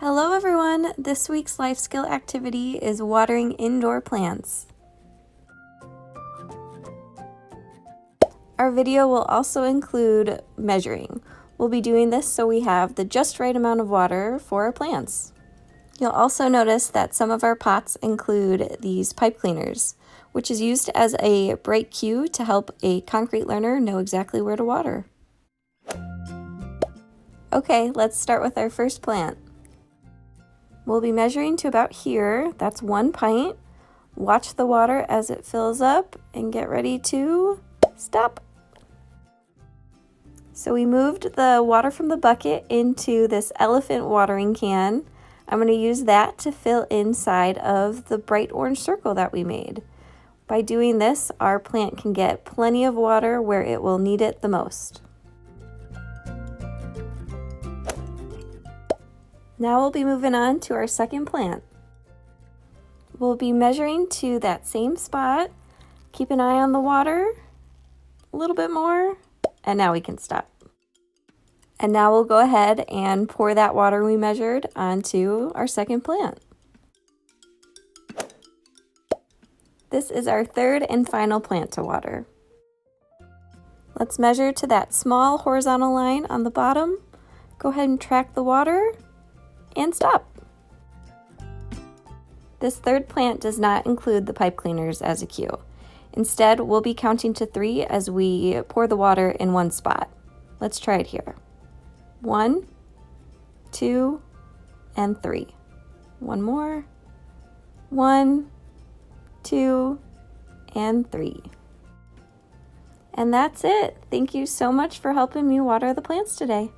Hello everyone! This week's life skill activity is watering indoor plants. Our video will also include measuring. We'll be doing this so we have the just right amount of water for our plants. You'll also notice that some of our pots include these pipe cleaners, which is used as a bright cue to help a concrete learner know exactly where to water. Okay, let's start with our first plant. We'll be measuring to about here, that's 1 pint. Watch the water as it fills up and get ready to stop. So we moved the water from the bucket into this elephant watering can. I'm going to use that to fill inside of the bright orange circle that we made. By doing this, our plant can get plenty of water where it will need it the most. Now we'll be moving on to our second plant. We'll be measuring to that same spot. Keep an eye on the water, a little bit more, and now we can stop. And now we'll go ahead and pour that water we measured onto our second plant. This is our third and final plant to water. Let's measure to that small horizontal line on the bottom. Go ahead and track the water and stop. This third plant does not include the pipe cleaners as a cue. Instead, we'll be counting to 3 as we pour the water in one spot. Let's try it here. 1, 2, and 3. One more. 1, 2, and 3. And that's it. Thank you so much for helping me water the plants today.